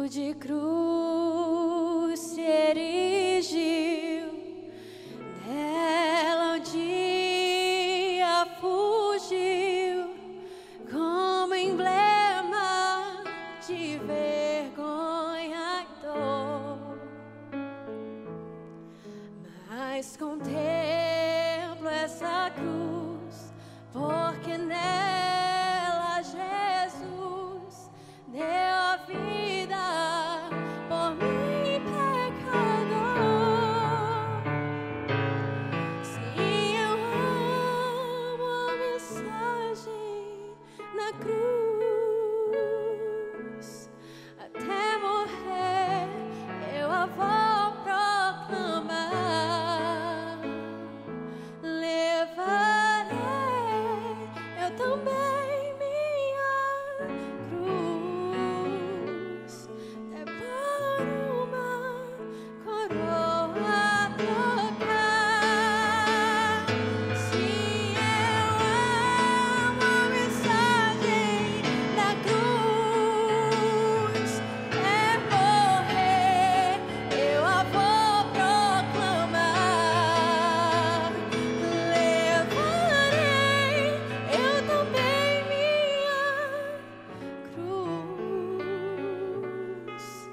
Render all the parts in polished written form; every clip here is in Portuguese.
de cruz se erigiu, dela um dia fugiu, como emblema de vergonha e dor. Mas contemplo essa cruz, porque nela Jesus deu a vida por mim, pecador. Sim, eu amo a mensagem na cruz. Até morrer eu a vou proclamar. Levarei eu também minha cruz, é para uma coroa trocar. Sim, eu amo a mensagem da cruz, é morrer eu a vou proclamar. Levarei eu também minha cruz,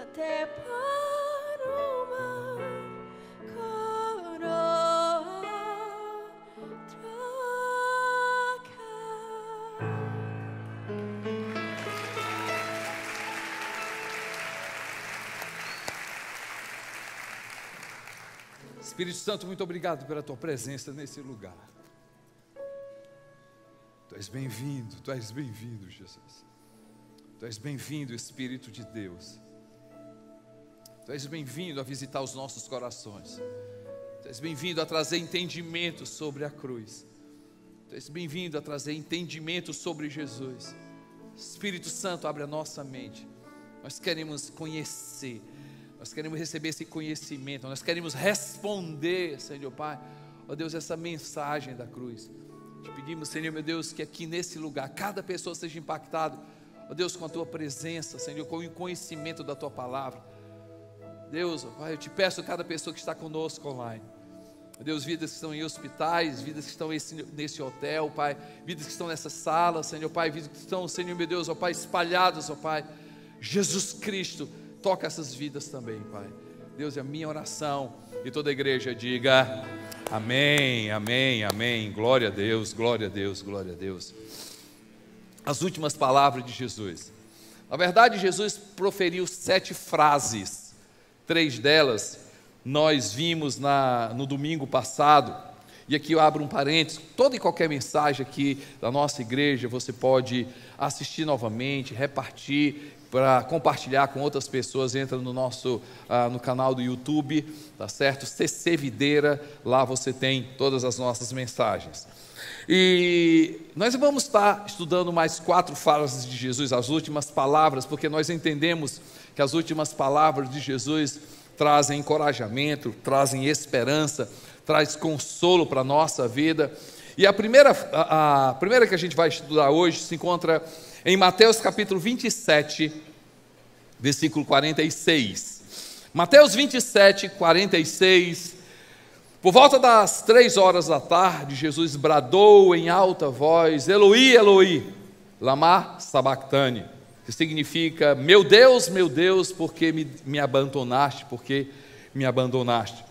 até para uma coroa trocar. Espírito Santo, muito obrigado pela tua presença nesse lugar. Tu és bem-vindo, Jesus. Tu és bem-vindo, Espírito de Deus. Tu és bem-vindo a visitar os nossos corações. Tu és bem-vindo a trazer entendimento sobre a cruz. Tu és bem-vindo a trazer entendimento sobre Jesus. Espírito Santo, abre a nossa mente. Nós queremos conhecer, nós queremos receber esse conhecimento, nós queremos responder, Senhor Pai, ó Deus, essa mensagem da cruz. Te pedimos, Senhor meu Deus, que aqui nesse lugar cada pessoa seja impactada, ó Deus, com a tua presença, Senhor, com o conhecimento da tua palavra. Deus, ó Pai, eu te peço a cada pessoa que está conosco online, ó Deus, vidas que estão em hospitais, vidas que estão nesse hotel, Pai, vidas que estão nessa sala, Senhor Pai, vidas que estão, Senhor meu Deus, ó Pai, espalhadas, ó Pai, Jesus Cristo, toca essas vidas também, Pai. Deus, é a minha oração, e toda a igreja diga amém, amém, amém. Glória a Deus, glória a Deus, glória a Deus. As últimas palavras de Jesus. Na verdade, Jesus proferiu 7 frases. 3 delas nós vimos no domingo passado. E aqui eu abro um parênteses. Toda e qualquer mensagem aqui da nossa igreja você pode assistir novamente, repartir, para compartilhar com outras pessoas. Entra no nosso no canal do YouTube, tá certo? CC Videira, lá você tem todas as nossas mensagens. E nós vamos estar estudando mais 4 falas de Jesus, as últimas palavras, porque nós entendemos que as últimas palavras de Jesus trazem encorajamento, trazem esperança, traz consolo para a nossa vida. E a primeira que a gente vai estudar hoje se encontra em Mateus capítulo 27, versículo 46. Mateus 27, 46. Por volta das 3 horas da tarde, Jesus bradou em alta voz: Eloi, Eloi, lama sabachthani, que significa: meu Deus, por que me abandonaste, por que me abandonaste?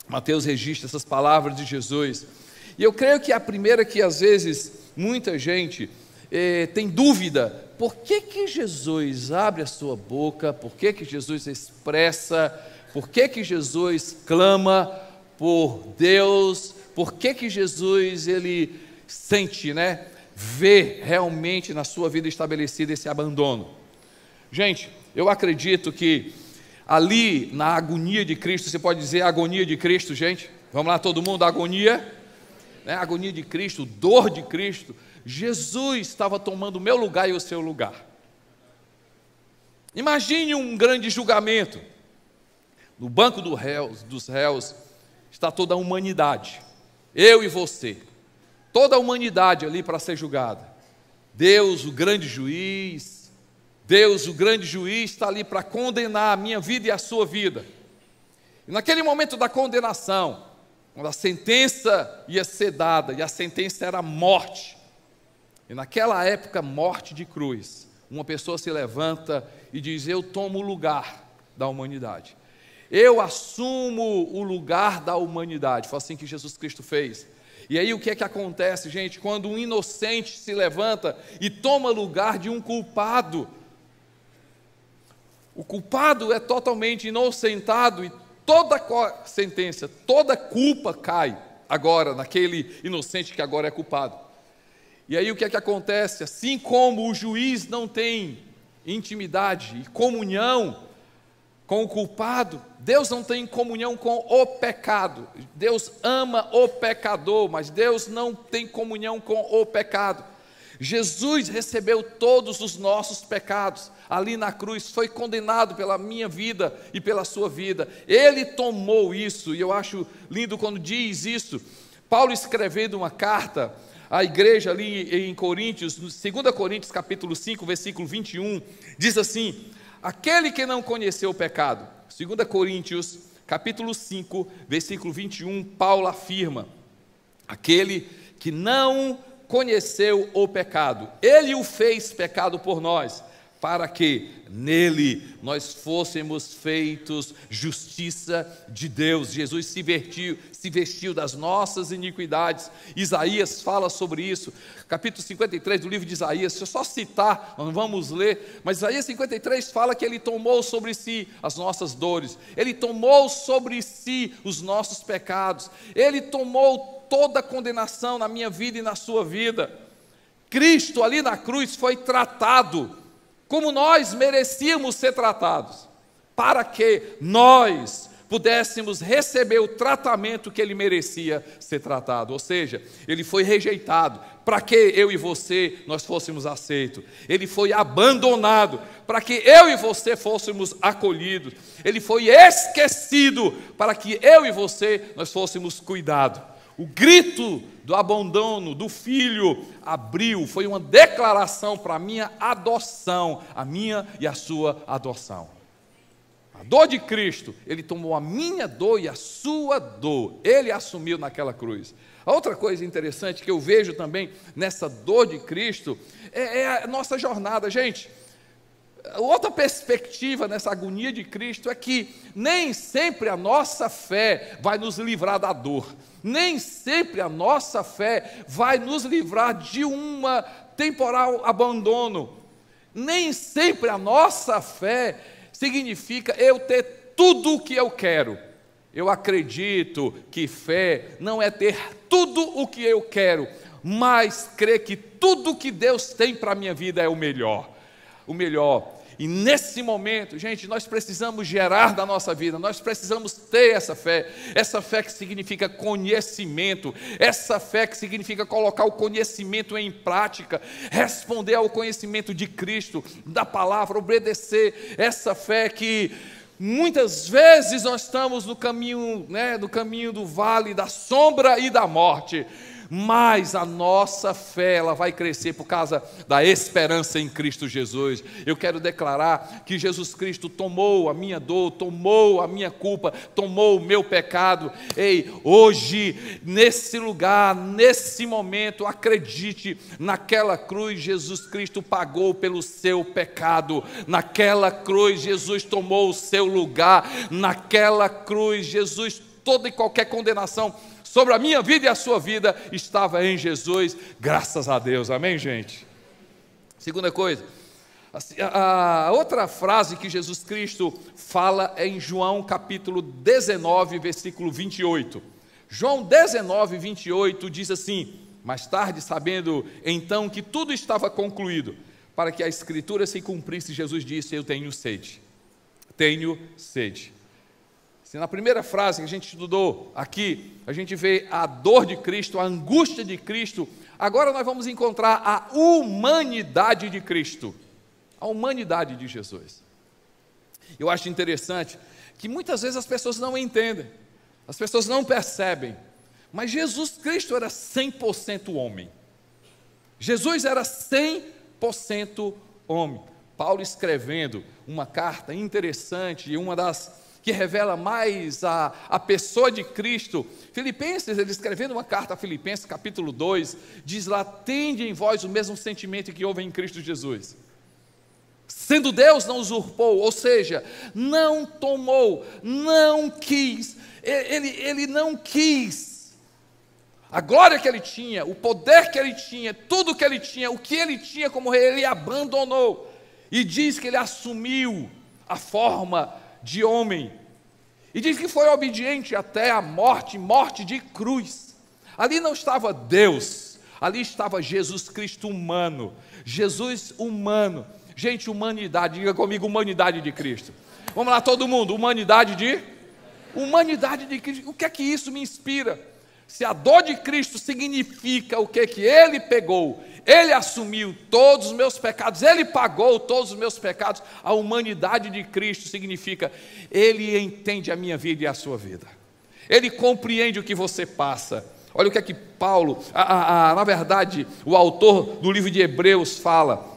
Mateus registra essas palavras de Jesus. E eu creio que a primeira que às vezes muita gente tem dúvida: por que Jesus abre a sua boca, por que Jesus expressa, por que Jesus clama por Deus, por que Jesus ele sente, vê realmente na sua vida estabelecido esse abandono? Gente, eu acredito que ali na agonia de Cristo, você pode dizer agonia de Cristo, gente? Vamos lá, todo mundo, agonia, agonia de Cristo, dor de Cristo. Jesus estava tomando o meu lugar e o seu lugar. Imagine um grande julgamento. No banco dos réus está toda a humanidade, eu e você, toda a humanidade ali para ser julgada. Deus, o grande juiz, Deus, o grande juiz, está ali para condenar a minha vida e a sua vida. E naquele momento da condenação, quando a sentença ia ser dada, e a sentença era morte, e naquela época, morte de cruz, uma pessoa se levanta e diz: eu tomo o lugar da humanidade, eu assumo o lugar da humanidade. Foi assim que Jesus Cristo fez. E aí o que é que acontece, gente? Quando um inocente se levanta e toma lugar de um culpado, o culpado é totalmente inocentado, e toda sentença, toda culpa cai agora naquele inocente que agora é culpado. E aí o que é que acontece? Assim como o juiz não tem intimidade e comunhão com o culpado, Deus não tem comunhão com o pecado. Deus ama o pecador, mas Deus não tem comunhão com o pecado. Jesus recebeu todos os nossos pecados ali na cruz, foi condenado pela minha vida e pela sua vida. Ele tomou isso, e eu acho lindo quando diz isso. Paulo, escrevendo uma carta à igreja ali em Coríntios, no 2 Coríntios capítulo 5, versículo 21, diz assim: aquele que não conheceu o pecado. 2 Coríntios capítulo 5, versículo 21, Paulo afirma: aquele que não conheceu o pecado, ele o fez pecado por nós, para que nele nós fôssemos feitos justiça de Deus. Jesus se vestiu das nossas iniquidades. Isaías fala sobre isso, capítulo 53 do livro de Isaías. Se eu só citar, nós não vamos ler, mas Isaías 53 fala que ele tomou sobre si as nossas dores, ele tomou sobre si os nossos pecados, ele tomou toda a condenação na minha vida e na sua vida. Cristo ali na cruz foi tratado como nós merecíamos ser tratados, para que nós pudéssemos receber o tratamento que ele merecia ser tratado. Ou seja, ele foi rejeitado para que eu e você nós fôssemos aceitos. Ele foi abandonado para que eu e você fôssemos acolhidos. Ele foi esquecido para que eu e você nós fôssemos cuidados. O grito do abandono do filho abriu, foi uma declaração para a minha adoção, a minha e a sua adoção. A dor de Cristo, ele tomou a minha dor e a sua dor, ele assumiu naquela cruz. A outra coisa interessante que eu vejo também nessa dor de Cristo é a nossa jornada, gente. Outra perspectiva nessa agonia de Cristo é que nem sempre a nossa fé vai nos livrar da dor, nem sempre a nossa fé vai nos livrar de um temporal abandono, nem sempre a nossa fé significa eu ter tudo o que eu quero. Eu acredito que fé não é ter tudo o que eu quero, mas crer que tudo o que Deus tem para a minha vida é o melhor. E nesse momento, gente, nós precisamos gerar da nossa vida, nós precisamos ter essa fé que significa conhecimento, essa fé que significa colocar o conhecimento em prática, responder ao conhecimento de Cristo, da palavra, obedecer, essa fé que muitas vezes nós estamos no caminho, no caminho do vale da sombra e da morte, mas a nossa fé, ela vai crescer por causa da esperança em Cristo Jesus. Eu quero declarar que Jesus Cristo tomou a minha dor, tomou a minha culpa, tomou o meu pecado. Ei, hoje, nesse lugar, nesse momento, acredite, naquela cruz Jesus Cristo pagou pelo seu pecado, naquela cruz Jesus tomou o seu lugar, naquela cruz Jesus, toda e qualquer condenação sobre a minha vida e a sua vida estava em Jesus, graças a Deus, amém, gente? Segunda coisa, a outra frase que Jesus Cristo fala é em João capítulo 19, versículo 28. João 19, 28 diz assim: mais tarde, sabendo então que tudo estava concluído, para que a Escritura se cumprisse, Jesus disse: eu tenho sede, tenho sede. Na primeira frase que a gente estudou aqui, a gente vê a dor de Cristo, a angústia de Cristo. Agora nós vamos encontrar a humanidade de Cristo, a humanidade de Jesus. Eu acho interessante que muitas vezes as pessoas não entendem, as pessoas não percebem, mas Jesus Cristo era 100% homem. Jesus era 100% homem. Paulo escrevendo uma carta interessante, e uma das que revela mais a pessoa de Cristo. Filipenses, ele escrevendo uma carta a Filipenses, capítulo 2, diz lá: tende em vós o mesmo sentimento que houve em Cristo Jesus. Sendo Deus, não usurpou, ou seja, não tomou, não quis, ele não quis a glória que ele tinha, o poder que ele tinha, tudo que ele tinha, o que ele tinha como rei, ele abandonou, e diz que ele assumiu a forma de homem, e diz que foi obediente até a morte, morte de cruz. Ali não estava Deus, ali estava Jesus Cristo humano, Jesus humano. Gente, humanidade, diga comigo, humanidade de Cristo. Vamos lá, todo mundo, humanidade de Cristo. O que é que isso me inspira? Se a dor de Cristo significa o que Ele pegou, Ele assumiu todos os meus pecados, Ele pagou todos os meus pecados, a humanidade de Cristo significa, Ele entende a minha vida e a sua vida, Ele compreende o que você passa. Olha o que é que Paulo, na verdade, o autor do livro de Hebreus fala,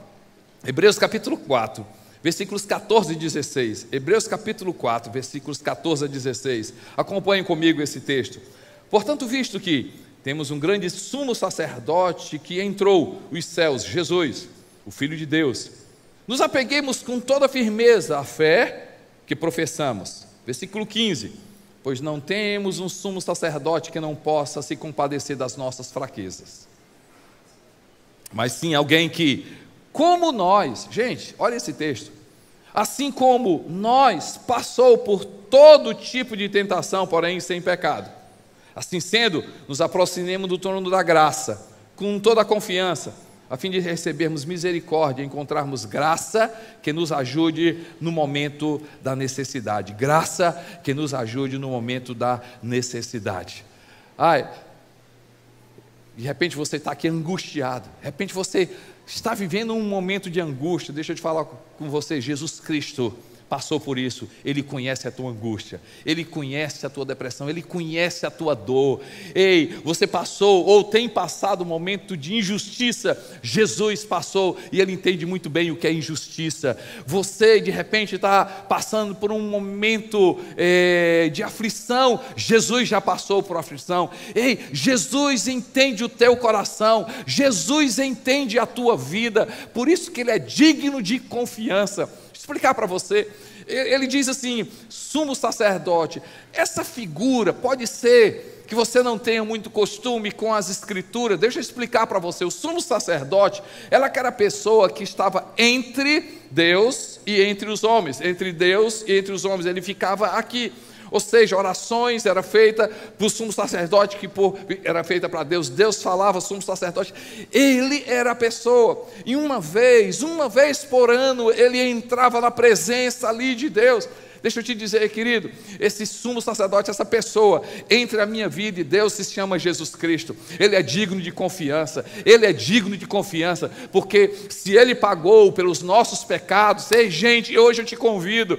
Hebreus capítulo 4, versículos 14 e 16, Hebreus capítulo 4, versículos 14 a 16, acompanhem comigo esse texto. Portanto, visto que temos um grande sumo sacerdote que entrou os céus, Jesus, o Filho de Deus, nos apeguemos com toda firmeza à fé que professamos. Versículo 15, pois não temos um sumo sacerdote que não possa se compadecer das nossas fraquezas, mas sim alguém que, como nós, gente, olha esse texto, assim como nós, passou por todo tipo de tentação, porém sem pecado. Assim sendo, nos aproximemos do trono da graça, com toda a confiança, a fim de recebermos misericórdia, encontrarmos graça que nos ajude no momento da necessidade. Graça que nos ajude no momento da necessidade. De repente você está aqui angustiado, de repente você está vivendo um momento de angústia. Deixa eu te falar com você, Jesus Cristo passou por isso, Ele conhece a tua angústia, Ele conhece a tua depressão, Ele conhece a tua dor. Ei, você passou ou tem passado um momento de injustiça, Jesus passou e Ele entende muito bem o que é injustiça. Você de repente está passando por um momento de aflição, Jesus já passou por aflição. Ei, Jesus entende o teu coração, Jesus entende a tua vida, por isso que Ele é digno de confiança. Explicar para você, ele diz assim, sumo sacerdote. Essa figura pode ser que você não tenha muito costume com as escrituras. Deixa eu explicar para você, o sumo sacerdote era aquela pessoa que estava entre Deus e entre os homens, entre Deus e entre os homens, ele ficava aqui. Ou seja, orações era feita para o sumo sacerdote, que era feita para Deus, Deus falava, sumo sacerdote, ele era a pessoa, e uma vez por ano, ele entrava na presença ali de Deus. Deixa eu te dizer, querido, esse sumo sacerdote, essa pessoa, entre a minha vida e Deus, se chama Jesus Cristo. Ele é digno de confiança, Ele é digno de confiança, porque se Ele pagou pelos nossos pecados, ei gente, hoje eu te convido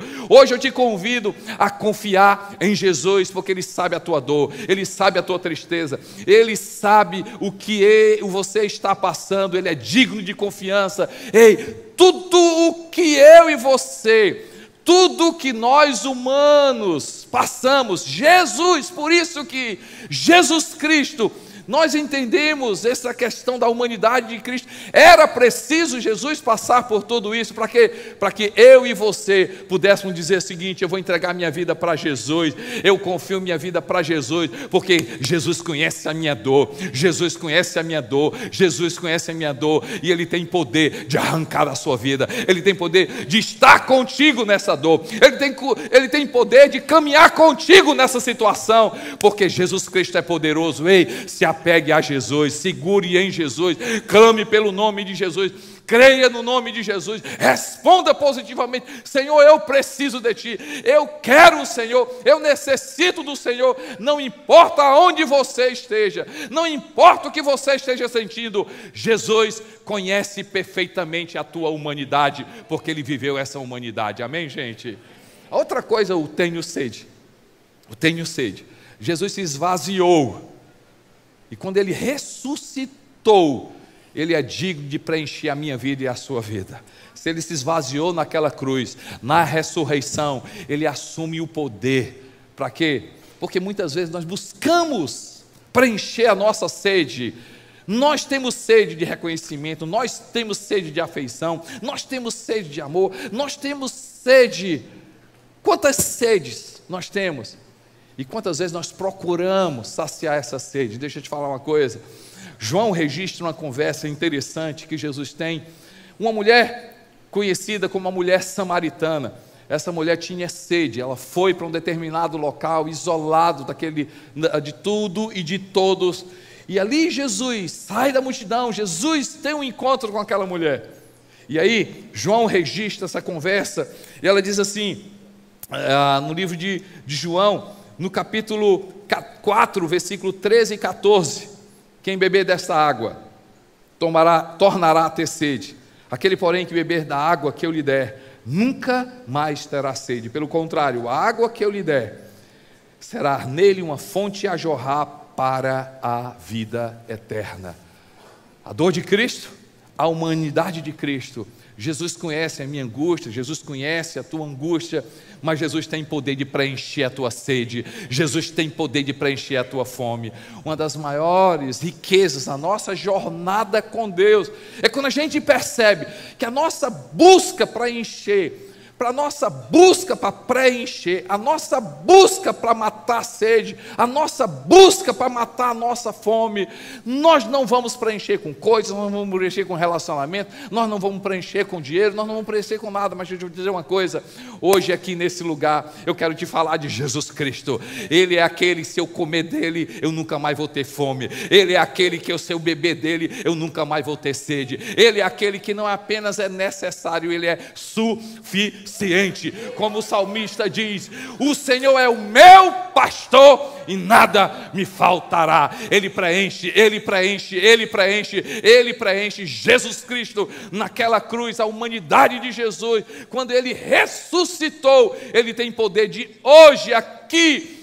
a confiar em Jesus, porque Ele sabe a tua dor, Ele sabe a tua tristeza, Ele sabe o que você está passando, Ele é digno de confiança. Ei, tudo o que eu e você, tudo que nós humanos passamos, Jesus, por isso que Jesus Cristo, nós entendemos essa questão da humanidade de Cristo, era preciso Jesus passar por tudo isso, para quê? Para que eu e você pudéssemos dizer o seguinte, eu vou entregar minha vida para Jesus, eu confio minha vida para Jesus, porque Jesus conhece a minha dor, Jesus conhece a minha dor, Jesus conhece a minha dor, e Ele tem poder de arrancar a sua vida, Ele tem poder de estar contigo nessa dor, Ele tem poder de caminhar contigo nessa situação, porque Jesus Cristo é poderoso. Ei, se apegue a Jesus, segure em Jesus, clame pelo nome de Jesus, creia no nome de Jesus, responda positivamente, Senhor, eu preciso de Ti, eu quero o Senhor, eu necessito do Senhor, não importa onde você esteja, não importa o que você esteja sentindo, Jesus conhece perfeitamente a tua humanidade, porque Ele viveu essa humanidade, amém gente? A outra coisa, eu tenho sede, Jesus se esvaziou, e quando Ele ressuscitou, Ele é digno de preencher a minha vida e a sua vida. Se Ele se esvaziou naquela cruz, na ressurreição, Ele assume o poder. Para quê? Porque muitas vezes nós buscamos preencher a nossa sede. Nós temos sede de reconhecimento, nós temos sede de afeição, nós temos sede de amor, nós temos sede. Quantas sedes nós temos? E quantas vezes nós procuramos saciar essa sede? Deixa eu te falar uma coisa. João registra uma conversa interessante que Jesus tem. Uma mulher conhecida como a mulher samaritana. Essa mulher tinha sede, ela foi para um determinado local, isolado de tudo e de todos. E ali Jesus sai da multidão, Jesus tem um encontro com aquela mulher. E aí João registra essa conversa, e ela diz assim, no livro de João, no capítulo 4, versículo 13 e 14: quem beber desta água tornará a ter sede. Aquele, porém, que beber da água que eu lhe der, nunca mais terá sede. Pelo contrário, a água que eu lhe der será nele uma fonte a jorrar para a vida eterna. A dor de Cristo, a humanidade de Cristo. Jesus conhece a minha angústia, Jesus conhece a tua angústia, mas Jesus tem poder de preencher a tua sede, Jesus tem poder de preencher a tua fome. Uma das maiores riquezas da nossa jornada com Deus é quando a gente percebe que a nossa busca para encher, para a nossa busca para preencher, a nossa busca para matar a sede, a nossa busca para matar a nossa fome, nós não vamos preencher com coisas, nós não vamos preencher com relacionamento, nós não vamos preencher com dinheiro, nós não vamos preencher com nada. Mas deixa eu te dizer uma coisa, hoje aqui nesse lugar, eu quero te falar de Jesus Cristo. Ele é aquele, se eu comer dele, eu nunca mais vou ter fome. Ele é aquele que, se eu beber dele, eu nunca mais vou ter sede. Ele é aquele que não apenas é necessário, ele é suficiente. Como o salmista diz: o Senhor é o meu pastor e nada me faltará. Ele preenche, Ele preenche, Ele preenche, Ele preenche. Jesus Cristo naquela cruz, a humanidade de Jesus, quando Ele ressuscitou, Ele tem poder de hoje, aqui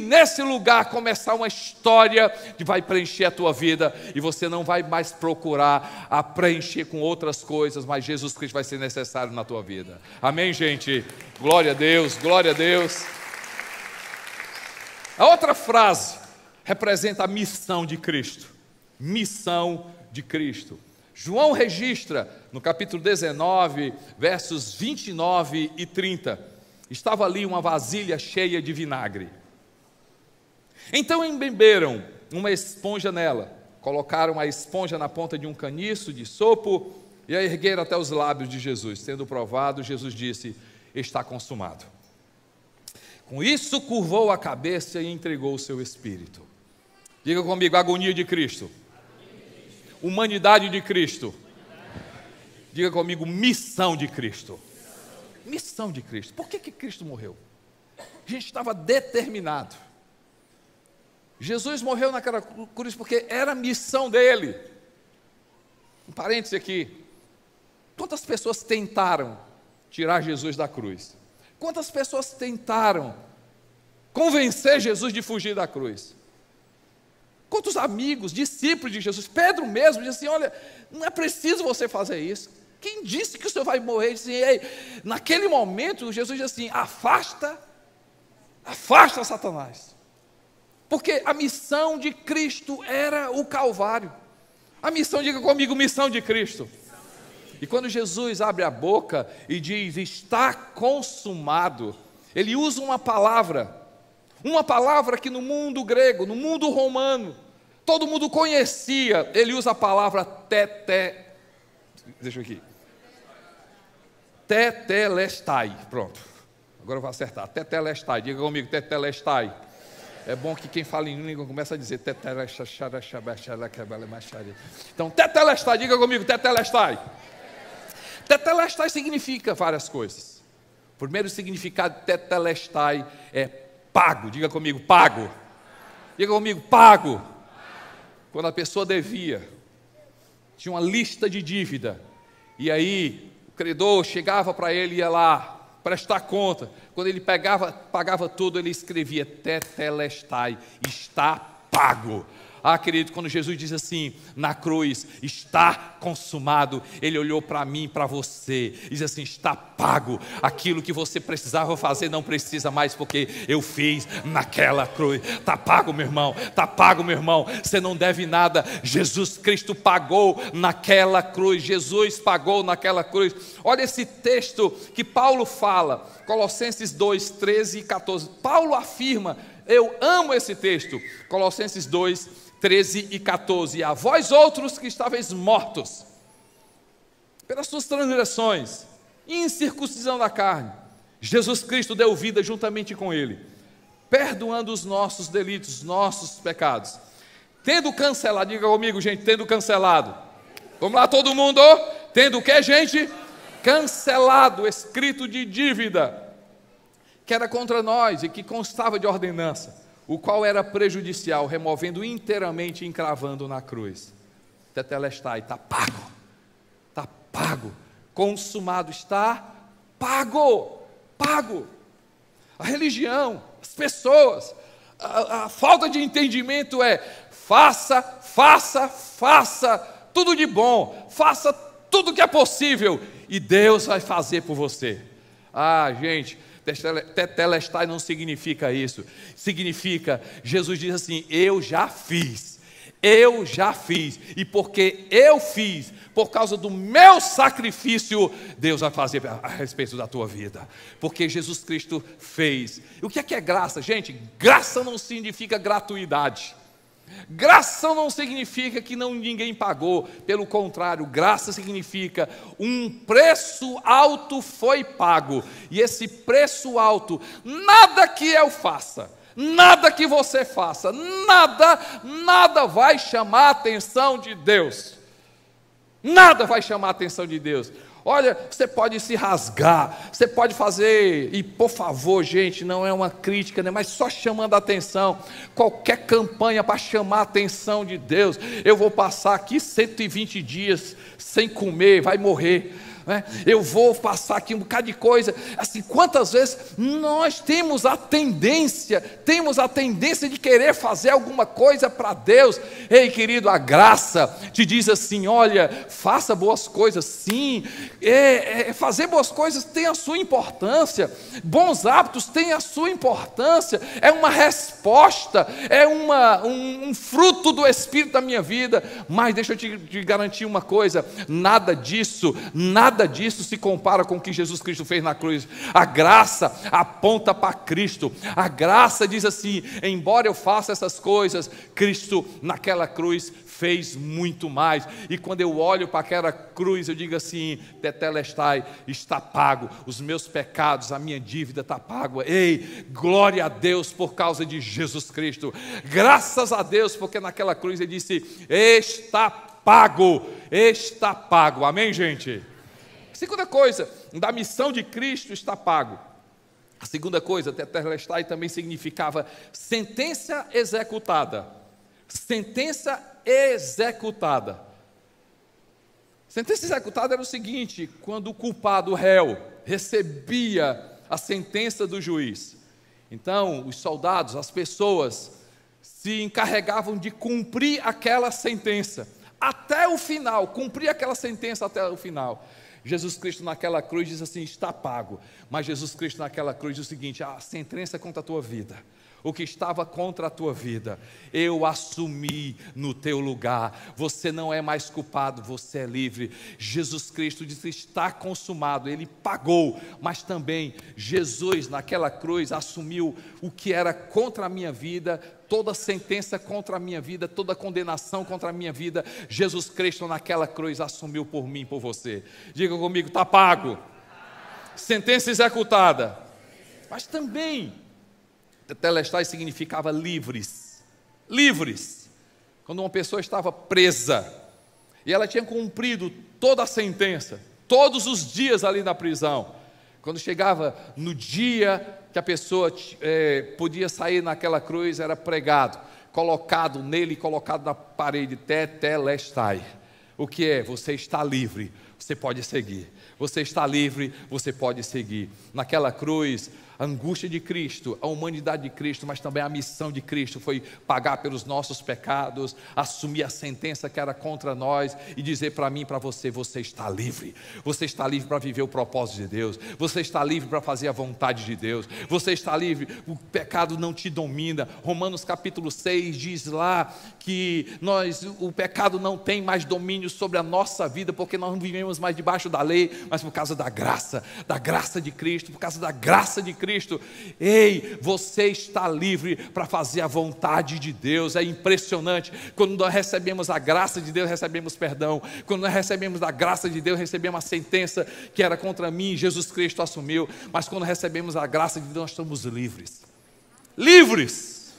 nesse lugar, começar uma história que vai preencher a tua vida, e você não vai mais procurar a preencher com outras coisas, mas Jesus Cristo vai ser necessário na tua vida. Amém, gente? Glória a Deus, glória a Deus. A outra frase representa a missão de Cristo. Missão de Cristo. João registra no capítulo 19, versos 29 e 30. Estava ali uma vasilha cheia de vinagre. Então embeberam uma esponja nela, colocaram a esponja na ponta de um caniço de sopo e a ergueram até os lábios de Jesus. Tendo provado, Jesus disse: está consumado. Com isso curvou a cabeça e entregou o seu espírito. Diga comigo: agonia de Cristo, humanidade de Cristo. Diga comigo: missão de Cristo. Missão de Cristo. Por que Cristo morreu? A gente estava determinado. Jesus morreu naquela cruz porque era a missão dele. Um parêntese aqui. Quantas pessoas tentaram tirar Jesus da cruz? Quantas pessoas tentaram convencer Jesus de fugir da cruz? Quantos amigos, discípulos de Jesus, Pedro mesmo, disse assim: olha, não é preciso você fazer isso. Quem disse que o Senhor vai morrer? Disse, ei, naquele momento, Jesus disse assim: afasta Satanás. Porque a missão de Cristo era o Calvário. A missão, diga comigo, missão de Cristo. E quando Jesus abre a boca e diz: está consumado, ele usa uma palavra que no mundo grego, no mundo romano, todo mundo conhecia. Ele usa a palavra tetelestai. Pronto, agora eu vou acertar. Tetelestai, diga comigo, tetelestai. É bom que quem fala em língua começa a dizer tetelestai. Então, tetelestai, diga comigo, tetelestai. Tetelestai significa várias coisas. O primeiro significado de tetelestai é pago. Diga comigo, pago. Diga comigo, pago. Quando a pessoa devia, tinha uma lista de dívida, e aí o credor chegava para ele, ia lá prestar conta. Quando ele pagava tudo, ele escrevia tetelestai, está pago. Ah, querido, quando Jesus diz assim, na cruz, está consumado, Ele olhou para mim, para você, e diz assim, está pago, aquilo que você precisava fazer, não precisa mais, porque eu fiz naquela cruz. Está pago, meu irmão, está pago, meu irmão, você não deve nada, Jesus Cristo pagou naquela cruz, Jesus pagou naquela cruz. Olha esse texto que Paulo fala, Colossenses 2, 13 e 14, Paulo afirma, eu amo esse texto, Colossenses 2, 13 e 14, a vós outros que estáveis mortos, pelas suas transgressões, incircuncisão da carne, Jesus Cristo deu vida juntamente com Ele, perdoando os nossos delitos, nossos pecados, tendo cancelado, diga comigo gente, tendo cancelado, vamos lá todo mundo, tendo o que gente? Cancelado o escrito de dívida, que era contra nós e que constava de ordenança, o qual era prejudicial, removendo inteiramente e encravando na cruz. Tetelestai, está pago, consumado, está pago. A religião, as pessoas, a falta de entendimento é faça tudo de bom, faça tudo que é possível e Deus vai fazer por você. Ah, gente, tetelestai não significa isso, significa, Jesus diz assim, eu já fiz, e porque eu fiz, por causa do meu sacrifício, Deus vai fazer a respeito da tua vida, porque Jesus Cristo fez. E o que é graça? Gente, graça não significa gratuidade, graça não significa que ninguém pagou, pelo contrário, graça significa um preço alto foi pago, e esse preço alto, nada que eu faça, nada que você faça, nada vai chamar a atenção de Deus, nada vai chamar a atenção de Deus. Olha, você pode se rasgar, você pode fazer, e por favor gente, não é uma crítica, né, mas só chamando a atenção, qualquer campanha para chamar a atenção de Deus, eu vou passar aqui 120 dias sem comer, vai morrer, né? Eu vou passar aqui um bocado de coisa, assim, quantas vezes nós temos a tendência de querer fazer alguma coisa para Deus. Ei querido, a graça te diz assim, olha, faça boas coisas, sim, fazer boas coisas tem a sua importância, bons hábitos têm a sua importância, é uma resposta, é um fruto do Espírito da minha vida, mas deixa eu te garantir uma coisa, nada disso se compara com o que Jesus Cristo fez na cruz. A graça aponta para Cristo, a graça diz assim, embora eu faça essas coisas, Cristo naquela cruz fez muito mais, e quando eu olho para aquela cruz, eu digo assim, tetelestai, está pago, os meus pecados, a minha dívida está pago. Ei, glória a Deus por causa de Jesus Cristo, graças a Deus, porque naquela cruz ele disse, está pago, amém gente? Segunda coisa, da missão de Cristo está pago. A segunda coisa, tetelestai também significava sentença executada. Sentença executada. Sentença executada era o seguinte, quando o culpado, o réu, recebia a sentença do juiz, então os soldados, as pessoas, se encarregavam de cumprir aquela sentença, até o final, cumprir aquela sentença até o final. Jesus Cristo naquela cruz diz assim, está pago, mas Jesus Cristo naquela cruz diz o seguinte, a sentença contra a tua vida, o que estava contra a tua vida, eu assumi no teu lugar, você não é mais culpado, você é livre. Jesus Cristo disse, está consumado, Ele pagou, mas também Jesus naquela cruz assumiu o que era contra a minha vida, toda sentença contra a minha vida, toda condenação contra a minha vida, Jesus Cristo naquela cruz assumiu por mim, por você. Diga comigo, está pago, sentença executada, mas também tetelestai significava livres, quando uma pessoa estava presa, e ela tinha cumprido toda a sentença, todos os dias ali na prisão, quando chegava no dia que a pessoa podia sair naquela cruz, era pregado, colocado nele, colocado na parede, tetelestai, o que é? Você está livre, você pode seguir. Você está livre, você pode seguir. Naquela cruz, a angústia de Cristo, a humanidade de Cristo, mas também a missão de Cristo foi pagar pelos nossos pecados, assumir a sentença que era contra nós e dizer para mim e para você: você está livre. Você está livre para viver o propósito de Deus. Você está livre para fazer a vontade de Deus. Você está livre, o pecado não te domina. Romanos capítulo 6 diz lá que o pecado não tem mais domínio sobre a nossa vida, porque nós não vivemos mais debaixo da lei, mas por causa da graça de Cristo, por causa da graça de Cristo. Ei, você está livre para fazer a vontade de Deus. É impressionante, quando nós recebemos a graça de Deus, recebemos perdão. Quando nós recebemos a graça de Deus, recebemos a sentença que era contra mim, Jesus Cristo assumiu. Mas quando recebemos a graça de Deus, nós estamos livres. Livres!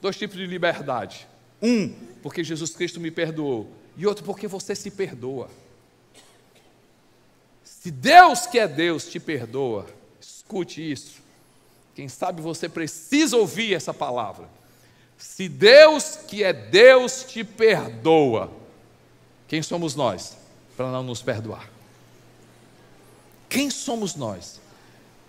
2 tipos de liberdade: um, porque Jesus Cristo me perdoou, e outro, porque você se perdoa. Se Deus, que é Deus, te perdoa, escute isso. Quem sabe você precisa ouvir essa palavra. Se Deus, que é Deus, te perdoa, quem somos nós para não nos perdoar? Quem somos nós?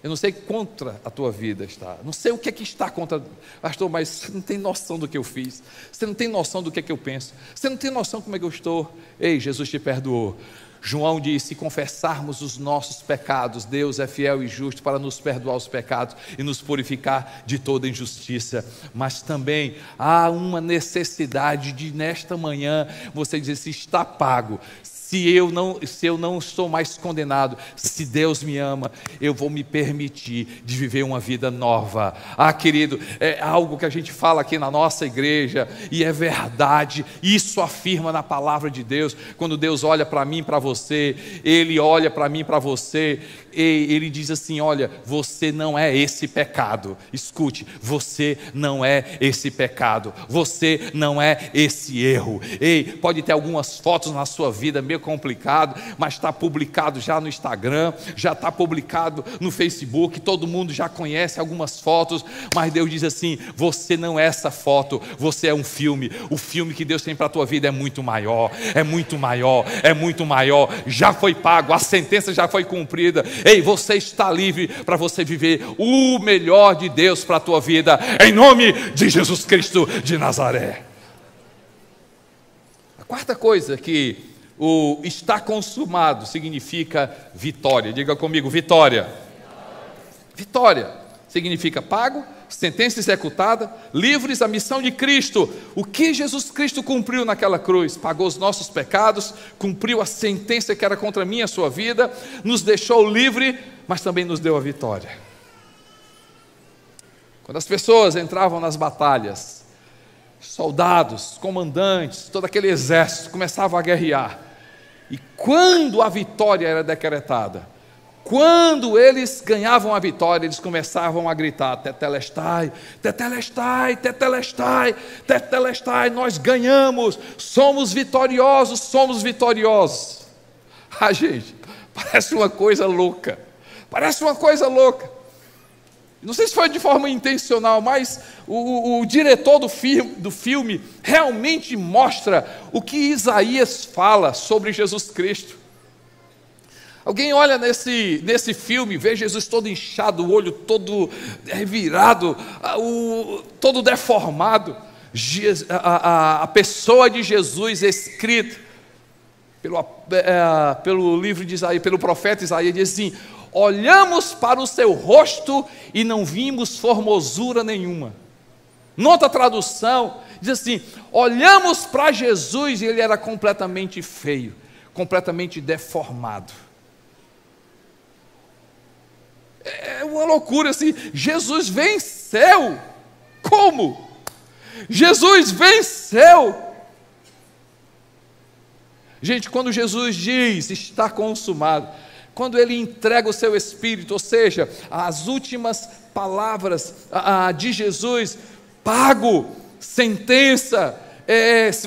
Eu não sei contra a tua vida está. Não sei o que é que está contra. Pastor, mas você não tem noção do que eu fiz. Você não tem noção do que é que eu penso. Você não tem noção como é que eu estou. Ei, Jesus te perdoou. João diz: se confessarmos os nossos pecados, Deus é fiel e justo para nos perdoar os pecados e nos purificar de toda injustiça. Mas também há uma necessidade de, nesta manhã, você dizer: se está pago, se eu não estou mais condenado, se Deus me ama, eu vou me permitir de viver uma vida nova. Ah, querido, é algo que a gente fala aqui na nossa igreja, e é verdade, isso afirma na palavra de Deus. Quando Deus olha para mim, para você, Ele olha para mim, para você, e Ele diz assim: olha, você não é esse pecado. Escute, você não é esse pecado, você não é esse erro. Ei, pode ter algumas fotos na sua vida meio complicado, mas está publicado já no Instagram, já está publicado no Facebook, todo mundo já conhece algumas fotos, mas Deus diz assim: você não é essa foto, você é um filme. O filme que Deus tem para a tua vida é muito maior, é muito maior, é muito maior. Já foi pago, a sentença já foi cumprida. Ei, você está livre para você viver o melhor de Deus para a tua vida, em nome de Jesus Cristo de Nazaré. A quarta coisa que o está consumado significa vitória. Diga comigo: vitória. Vitória significa pago, sentença executada, livres, a missão de Cristo. O que Jesus Cristo cumpriu naquela cruz? Pagou os nossos pecados, cumpriu a sentença que era contra mim e a sua vida, nos deixou livre, mas também nos deu a vitória. Quando as pessoas entravam nas batalhas, soldados, comandantes, todo aquele exército começava a guerrear. E quando a vitória era decretada, quando eles ganhavam a vitória, eles começavam a gritar: tetelestai, tetelestai, tetelestai, tetelestai, nós ganhamos, somos vitoriosos, somos vitoriosos. Ah, gente, parece uma coisa louca, parece uma coisa louca. Não sei se foi de forma intencional, mas o diretor do filme realmente mostra o que Isaías fala sobre Jesus Cristo. Alguém olha nesse filme, vê Jesus todo inchado, o olho todo revirado, todo deformado. A pessoa de Jesus escrita pelo livro de Isaías, pelo profeta Isaías, diz assim: olhamos para o seu rosto e não vimos formosura nenhuma. Nota a tradução, diz assim: olhamos para Jesus e ele era completamente feio, completamente deformado. É uma loucura assim. Jesus venceu. Como? Jesus venceu. Gente, quando Jesus diz está consumado, quando Ele entrega o seu Espírito, ou seja, as últimas palavras de Jesus: pago, sentença,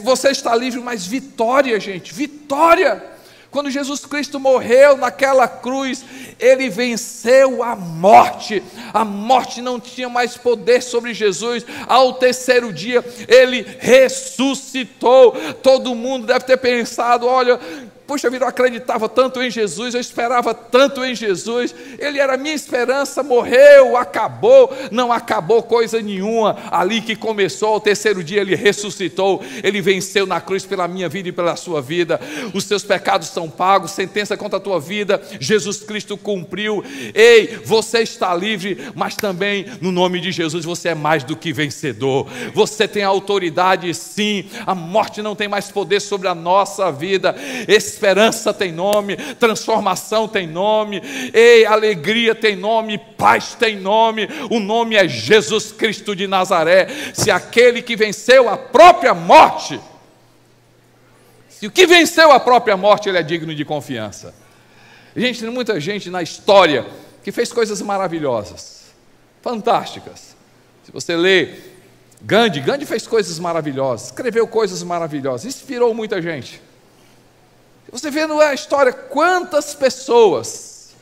você está livre, mas vitória, gente, vitória. Quando Jesus Cristo morreu naquela cruz, Ele venceu a morte não tinha mais poder sobre Jesus. Ao terceiro dia, Ele ressuscitou. Todo mundo deve ter pensado: olha, Puxa vida, eu acreditava tanto em Jesus, eu esperava tanto em Jesus, Ele era a minha esperança, morreu, acabou. Não acabou coisa nenhuma, ali que começou, ao terceiro dia Ele ressuscitou, Ele venceu na cruz pela minha vida e pela sua vida. Os seus pecados estão pagos, sentença contra a tua vida, Jesus Cristo cumpriu. Ei, você está livre, mas também no nome de Jesus você é mais do que vencedor. Você tem autoridade, sim. A morte não tem mais poder sobre a nossa vida. Esperança tem nome, transformação tem nome, ei, alegria tem nome, paz tem nome. O nome é Jesus Cristo de Nazaré. Se aquele que venceu a própria morte, se o que venceu a própria morte, ele é digno de confiança. Gente, tem muita gente na história que fez coisas maravilhosas, fantásticas. Se você lê Gandhi fez coisas maravilhosas, escreveu coisas maravilhosas, inspirou muita gente. Você vê na história quantas pessoas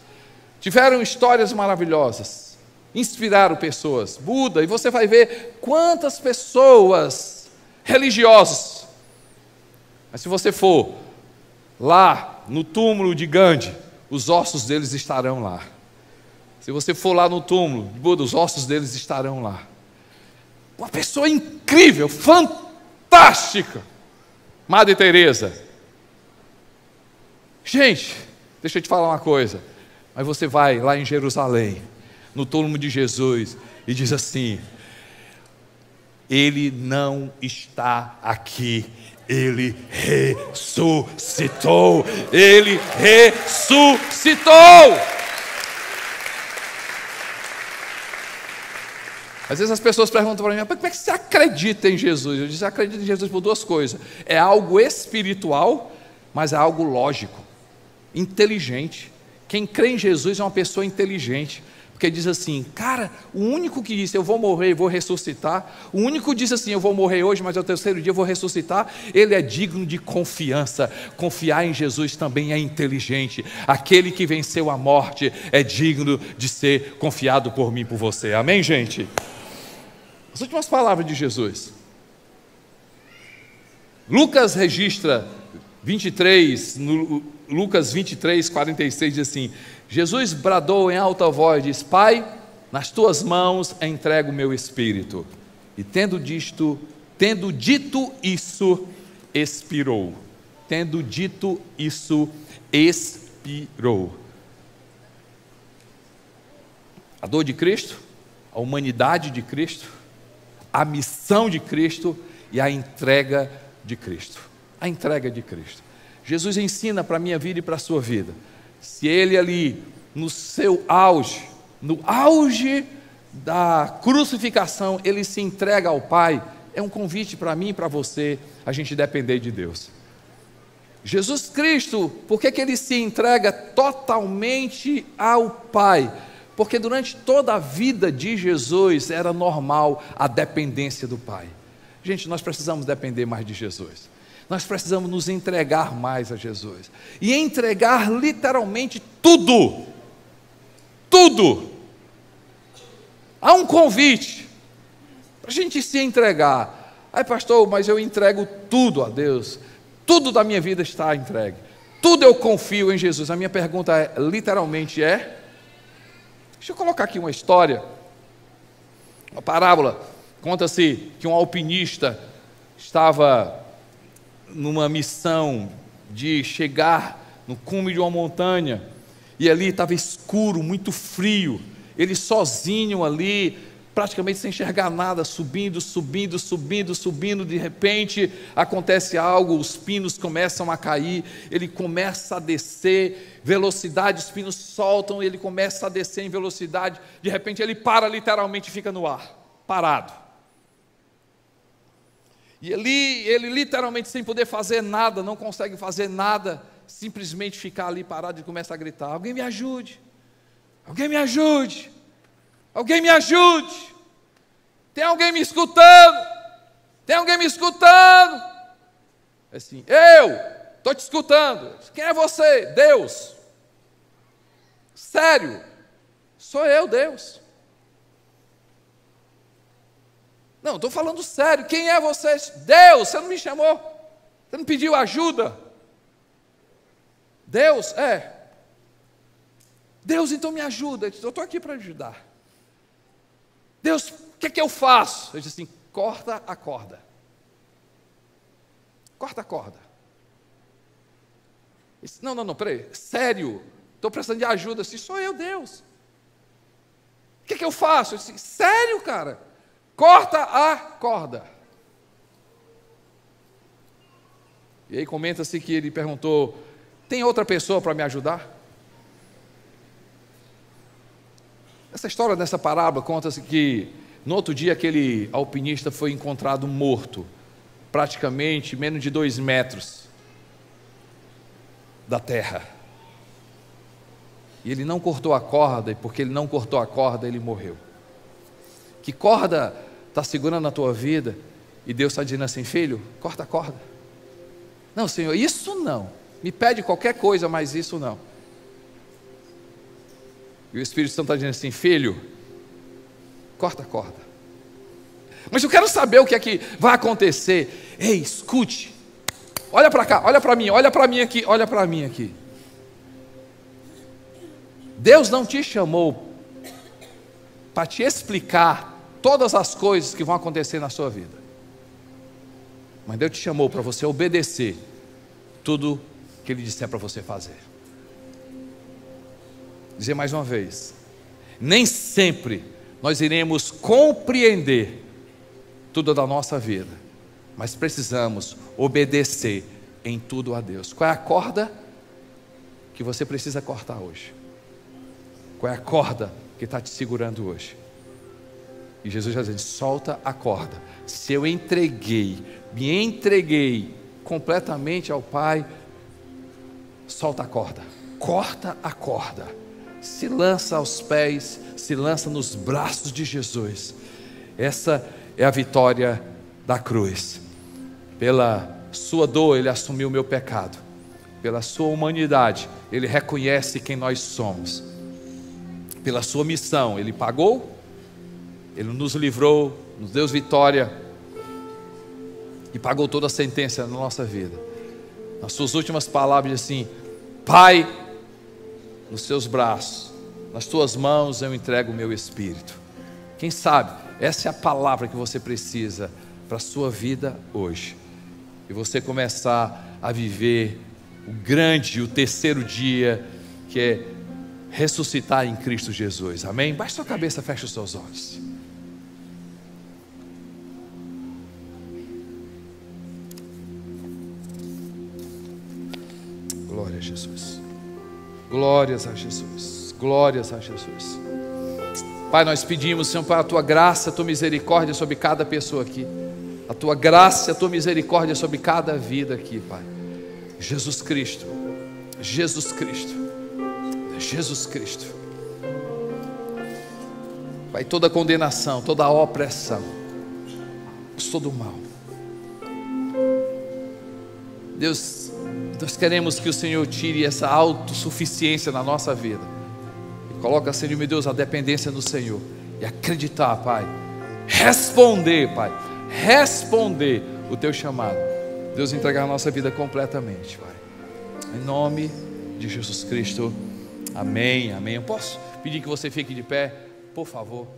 tiveram histórias maravilhosas, inspiraram pessoas. Buda, e você vai ver quantas pessoas religiosas. Mas se você for lá no túmulo de Gandhi, os ossos deles estarão lá. Se você for lá no túmulo de Buda, os ossos deles estarão lá. Uma pessoa incrível, fantástica, Madre Teresa. Gente, deixa eu te falar uma coisa. Mas você vai lá em Jerusalém, no túmulo de Jesus, e diz assim: Ele não está aqui, Ele ressuscitou. Ele ressuscitou. Às vezes as pessoas perguntam para mim: como é que você acredita em Jesus? Eu disse: acredito em Jesus por duas coisas. É algo espiritual, mas é algo lógico, inteligente. Quem crê em Jesus é uma pessoa inteligente, porque diz assim: cara, o único que disse eu vou morrer e vou ressuscitar, o único que disse assim eu vou morrer hoje, mas ao terceiro dia eu vou ressuscitar, ele é digno de confiança. Confiar em Jesus também é inteligente. Aquele que venceu a morte é digno de ser confiado por mim, por você. Amém, gente? As últimas palavras de Jesus. Lucas registra 23, no Lucas 23, 46 diz assim: Jesus bradou em alta voz, diz: Pai, nas tuas mãos entrego o meu espírito. E tendo dito isso, expirou. Tendo dito isso, expirou. A dor de Cristo, a humanidade de Cristo, a missão de Cristo e a entrega de Cristo. A entrega de Cristo. Jesus ensina para a minha vida e para a sua vida. Se Ele ali, no seu auge, no auge da crucificação, Ele se entrega ao Pai, é um convite para mim e para você, a gente depender de Deus. Jesus Cristo, por que Ele se entrega totalmente ao Pai? Porque durante toda a vida de Jesus era normal a dependência do Pai. Gente, nós precisamos depender mais de Jesus. Nós precisamos nos entregar mais a Jesus. E entregar literalmente tudo. Tudo. Há um convite para a gente se entregar. Ai, pastor, mas eu entrego tudo a Deus. Tudo da minha vida está entregue. Tudo eu confio em Jesus. A minha pergunta é, literalmente é? Deixa eu colocar aqui uma história. Uma parábola. Conta-se que um alpinista estava numa missão de chegar no cume de uma montanha, e ali estava escuro, muito frio, ele sozinho ali, praticamente sem enxergar nada, subindo, de repente acontece algo, os pinos começam a cair, ele começa a descer, velocidade, os pinos soltam, ele começa a descer em velocidade, de repente ele para literalmente e fica no ar, parado. E ele literalmente sem poder fazer nada, não consegue fazer nada, simplesmente ficar ali parado e começa a gritar: alguém me ajude, alguém me ajude, alguém me ajude, tem alguém me escutando, tem alguém me escutando? É assim: eu estou te escutando. Quem é você? Deus. Sério? Sou eu, Deus. Não, estou falando sério. Quem é você? Deus, você não me chamou? Você não pediu ajuda? Deus, Deus, então me ajuda. Eu estou aqui para ajudar. Deus, o que é que eu faço? Eu disse assim: corta a corda. Corta a corda. Eu disse, não, peraí, sério, estou precisando de ajuda. Assim, sou eu, Deus. O que é que eu faço? Eu disse, sério, cara, corta a corda. E aí comenta-se que ele perguntou: tem outra pessoa para me ajudar? Essa história dessa parábola conta-se que no outro dia aquele alpinista foi encontrado morto, praticamente menos de 2 metros da terra. E ele não cortou a corda, e porque ele não cortou a corda, ele morreu. Que corda está segurando a tua vida e Deus está dizendo assim: filho, corta a corda. Não, Senhor, isso não. Me pede qualquer coisa, mas isso não. E o Espírito Santo está dizendo assim: filho, corta a corda. Mas eu quero saber o que é que vai acontecer. Ei, escute. Olha para cá, olha para mim aqui, olha para mim aqui. Deus não te chamou para te explicar todas as coisas que vão acontecer na sua vida. Mas Deus te chamou para você obedecer tudo que Ele disser para você fazer. Dizer mais uma vez: nem sempre nós iremos compreender tudo da nossa vida, mas precisamos obedecer em tudo a Deus. Qual é a corda que você precisa cortar hoje? Qual é a corda que está te segurando hoje? E Jesus já diz: solta a corda. Se eu me entreguei completamente ao Pai, solta a corda, corta a corda, se lança aos pés, se lança nos braços de Jesus. Essa é a vitória da cruz. Pela sua dor Ele assumiu o meu pecado, pela sua humanidade Ele reconhece quem nós somos, pela sua missão Ele pagou, Ele nos livrou, nos deu vitória e pagou toda a sentença na nossa vida. Nas suas últimas palavras assim: Pai, nos seus braços, nas tuas mãos eu entrego o meu espírito. Quem sabe essa é a palavra que você precisa para a sua vida hoje, e você começar a viver o grande, o terceiro dia, que é ressuscitar em Cristo Jesus. Amém? Baixe sua cabeça, feche os seus olhos. Glória a Jesus. Glórias a Jesus. Glórias a Jesus. Pai, nós pedimos, Senhor, para a tua graça, a tua misericórdia sobre cada pessoa aqui. A tua graça e a tua misericórdia sobre cada vida aqui, Pai. Jesus Cristo. Jesus Cristo. Jesus Cristo. Pai, toda condenação, toda opressão, todo mal. Deus, nós queremos que o Senhor tire essa autossuficiência na nossa vida e coloca, Senhor meu Deus, a dependência no Senhor e acreditar, Pai, responder, Pai, responder o teu chamado. Deus, entregar a nossa vida completamente, Pai, em nome de Jesus Cristo. Amém, amém. Eu posso pedir que você fique de pé, por favor?